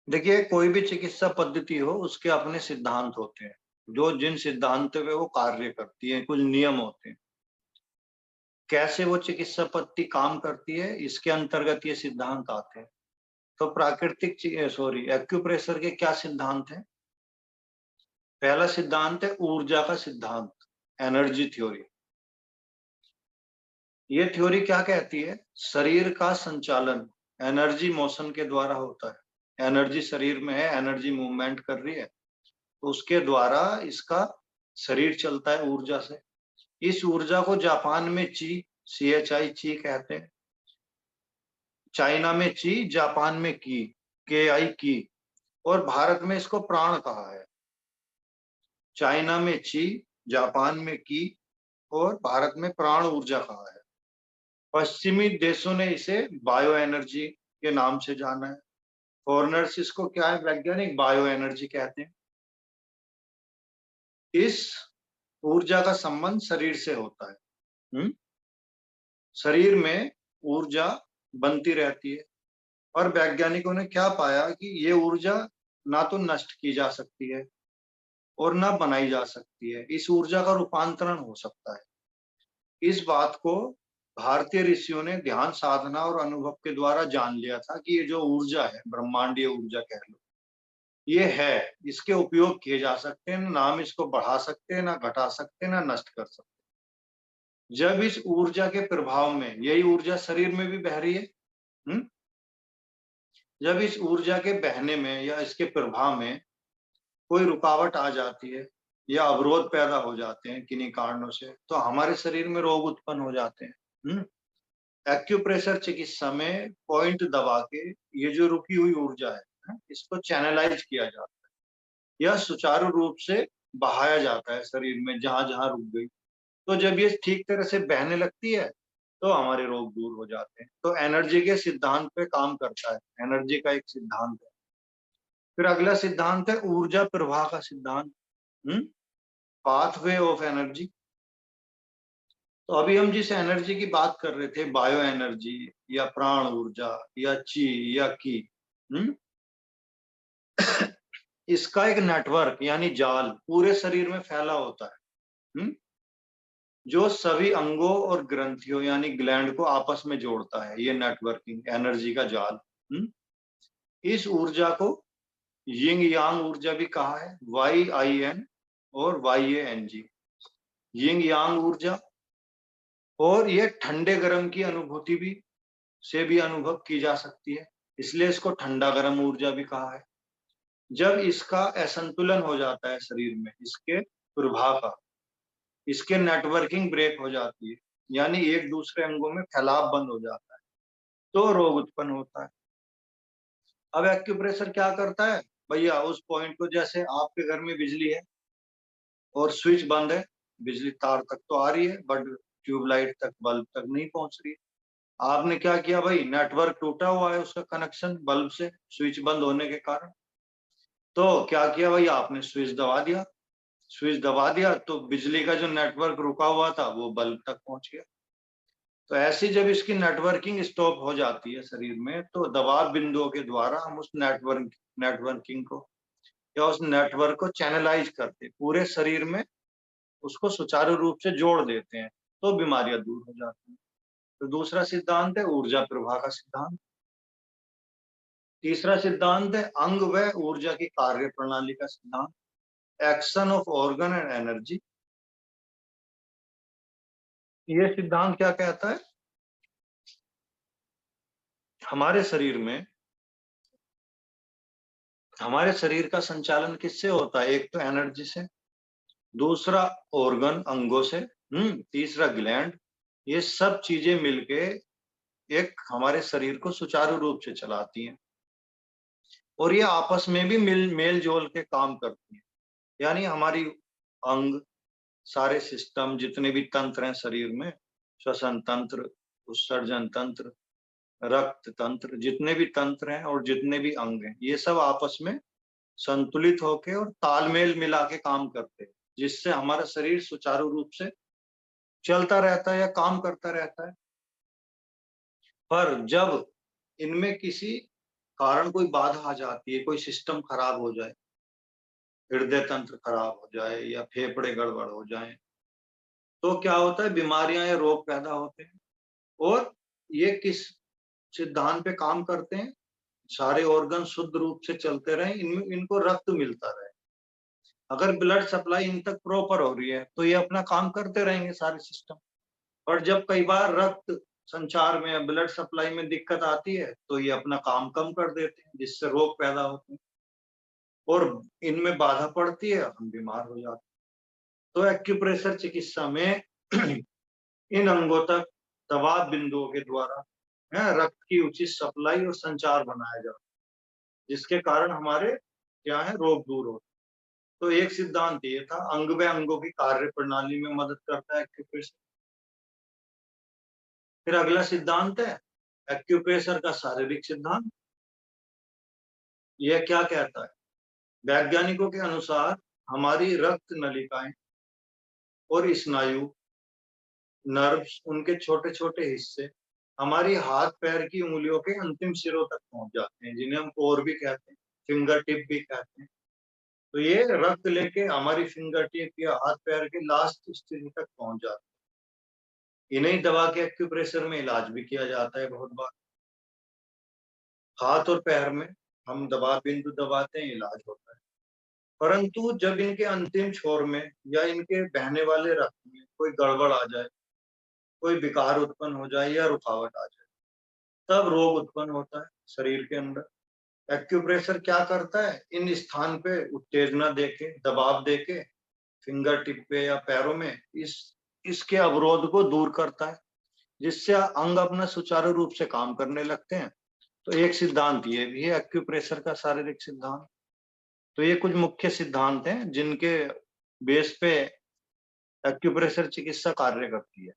देखिए, कोई भी चिकित्सा पद्धति हो उसके अपने सिद्धांत होते हैं, जो जिन सिद्धांतों पे वो कार्य करती है, कुछ नियम होते हैं। कैसे वो चिकित्सा पद्धति काम करती है, इसके अंतर्गत ये सिद्धांत आते हैं। तो एक्यूप्रेशर के क्या सिद्धांत हैं? पहला सिद्धांत है ऊर्जा का सिद्धांत, एनर्जी थ्योरी। ये थ्योरी क्या कहती है? शरीर का संचालन एनर्जी मोशन के द्वारा होता है। एनर्जी शरीर में है, एनर्जी मूवमेंट कर रही है, तो उसके द्वारा इसका शरीर चलता है ऊर्जा से। इस ऊर्जा को जापान में ची कहते हैं, चाइना में ची, जापान में की, और भारत में इसको प्राण कहा है। चाइना में ची, जापान में की, और भारत में प्राण ऊर्जा कहा है। पश्चिमी देशों ने इसे बायो एनर्जी के नाम से जाना है। फॉरेनर्स इसको क्या है? वैज्ञानिक बायो एनर्जी कहते हैं। इस ऊर्जा का संबंध शरीर से होता है। शरीर में ऊर्जा बनती रहती है, और वैज्ञानिकों ने क्या पाया कि ये ऊर्जा ना तो नष्ट की जा सकती है और ना बनाई जा सकती है। इस ऊर्जा का रूपांतरण हो सकता है। इस बात को भारतीय ऋषियों ने ध्यान साधना और अनुभव के द्वारा जान लिया था कि ये जो ऊर्जा है, ब्रह्मांडीय ऊर्जा कह लो, ये है, इसके उपयोग किए जा सकते हैं, ना हम इसको बढ़ा सकते हैं, ना घटा सकते हैं, ना नष्ट कर सकते। जब इस ऊर्जा के प्रभाव में, यही ऊर्जा शरीर में भी बह रही है, जब इस ऊर्जा के बहने में या इसके प्रभाव में कोई रुकावट आ जाती है या अवरोध पैदा हो जाते हैं किन्हीं कारणों से, तो हमारे शरीर में रोग उत्पन्न हो जाते हैं। एक्यूप्रेशर चिकित्सा में पॉइंट दबा के ये जो रुकी हुई ऊर्जा है, इसको चैनलाइज किया जाता है या सुचारू रूप से बहाया जाता है शरीर में, जहां जहां रुक गई। तो जब ये ठीक तरह से बहने लगती है, तो हमारे रोग दूर हो जाते हैं। तो एनर्जी के सिद्धांत पे काम करता है, एनर्जी का एक सिद्धांत है। फिर अगला सिद्धांत है ऊर्जा प्रवाह का सिद्धांत, पाथवे ऑफ एनर्जी। तो अभी हम जिस एनर्जी की बात कर रहे थे, बायो एनर्जी या प्राण ऊर्जा या ची या की, इसका एक नेटवर्क यानी जाल पूरे शरीर में फैला होता है, जो सभी अंगों और ग्रंथियों यानी ग्लैंड को आपस में जोड़ता है। ये नेटवर्किंग एनर्जी का जाल। इस ऊर्जा को यिंग यांग ऊर्जा भी कहा है, YIN और YANG, यिंग यांग ऊर्जा। और ये ठंडे गर्म की अनुभूति भी अनुभव की जा सकती है, इसलिए इसको ठंडा गर्म ऊर्जा भी कहा है। जब इसका असंतुलन हो जाता है शरीर में, इसके प्रभाव का, इसके नेटवर्किंग ब्रेक हो जाती है, यानी एक दूसरे अंगों में फैलाव बंद हो जाता है, तो रोग उत्पन्न होता है। अब एक्यूप्रेशर क्या करता है भैया? उस पॉइंट को, जैसे आपके घर में बिजली है और स्विच बंद है, बिजली तार तक तो आ रही है बट ट्यूबलाइट तक, बल्ब तक नहीं पहुंच रही। आपने क्या किया भाई? नेटवर्क टूटा हुआ है उसका कनेक्शन बल्ब से, स्विच बंद होने के कारण। तो क्या किया भाई? आपने स्विच दबा दिया। स्विच दबा दिया तो बिजली का जो नेटवर्क रुका हुआ था वो बल्ब तक पहुंच गया। तो ऐसी जब इसकी नेटवर्किंग स्टॉप हो जाती है शरीर में, तो दबाव बिंदुओं के द्वारा हम उस नेटवर्किंग को या उस नेटवर्क को चैनलाइज करते, पूरे शरीर में उसको सुचारू रूप से जोड़ देते हैं, तो बीमारियां दूर हो जाती हैं। तो दूसरा सिद्धांत है ऊर्जा प्रवाह का सिद्धांत। तीसरा सिद्धांत है अंग व ऊर्जा की कार्य प्रणाली का सिद्धांत, action of organ and energy. ये सिद्धांत क्या कहता है? हमारे शरीर में, हमारे शरीर का संचालन किससे होता है? एक तो एनर्जी से, दूसरा ऑर्गन अंगों से, तीसरा ग्लैंड। ये सब चीजें मिलके एक हमारे शरीर को सुचारू रूप से चलाती हैं, और ये आपस में भी मेल जोल के काम करती हैं। यानी हमारी अंग, सारे सिस्टम, जितने भी तंत्र हैं शरीर में, श्वसन तंत्र, उत्सर्जन तंत्र, रक्त तंत्र, जितने भी तंत्र हैं और जितने भी अंग हैं, ये सब आपस में संतुलित होके और तालमेल मिला के काम करते हैं, जिससे हमारा शरीर सुचारू रूप से चलता रहता है या काम करता रहता है। पर जब इनमें किसी कारण कोई बाधा आ जाती है, कोई सिस्टम खराब हो जाए, हृदय तंत्र खराब हो जाए या फेफड़े गड़बड़ हो जाए, तो क्या होता है, बीमारियां या रोग पैदा होते हैं। और ये किस सिद्धांत पे काम करते हैं? सारे ऑर्गन शुद्ध रूप से चलते रहें, इनमें इनको रक्त मिलता रहे। अगर ब्लड सप्लाई इन तक प्रॉपर हो रही है तो ये अपना काम करते रहेंगे सारे सिस्टम। और जब कई बार रक्त संचार में या ब्लड सप्लाई में दिक्कत आती है तो ये अपना काम कम कर देते हैं, जिससे रोग पैदा होते हैं और इनमें बाधा पड़ती है, हम बीमार हो जाते हैं। तो एक्यूप्रेशर चिकित्सा में इन अंगों तक दबाव बिंदुओं के द्वारा रक्त की उचित सप्लाई और संचार बनाया जाता है, जिसके कारण हमारे क्या है, रोग दूर होते हैं। तो एक सिद्धांत ये था, अंग व अंगों की कार्य प्रणाली में मदद करता है एक्यूप्रेशर। फिर अगला सिद्धांत है एक्यूप्रेशर का शारीरिक सिद्धांत। यह क्या कहता है? वैज्ञानिकों के अनुसार हमारी रक्त नलिकाएं और स्नायु, नर्व्स, उनके छोटे छोटे हिस्से हमारी हाथ पैर की उंगलियों के अंतिम सिरों तक पहुंच जाते हैं, जिन्हें हम कोर भी कहते हैं, फिंगर टिप भी कहते हैं। तो ये रक्त लेके हमारी फिंगर टिप या हाथ पैर के लास्ट स्थिति तक पहुंच जाते हैं। इन्हें दबा के एक्यूप्रेशर में इलाज भी किया जाता है बहुत बार। हाथ और पैर में हम दबाव बिंदु दबाते हैं, इलाज होता है। परंतु जब इनके अंतिम छोर में या इनके बहने वाले रक्त में कोई गड़बड़ आ जाए, कोई विकार उत्पन्न हो जाए या रुकावट आ जाए, तब रोग उत्पन्न होता है शरीर के अंदर। एक्यूप्रेशर क्या करता है? इन स्थान पे उत्तेजना देके, दबाव देके, फिंगर टिप पे या पैरों में इसके अवरोध को दूर करता है, जिससे अंग अपना सुचारू रूप से काम करने लगते हैं। तो एक सिद्धांत ये भी है एक्यूप्रेशर का शारीरिक सिद्धांत। तो ये कुछ मुख्य सिद्धांत हैं जिनके बेस पे एक्यूप्रेशर चिकित्सा कार्य करती है।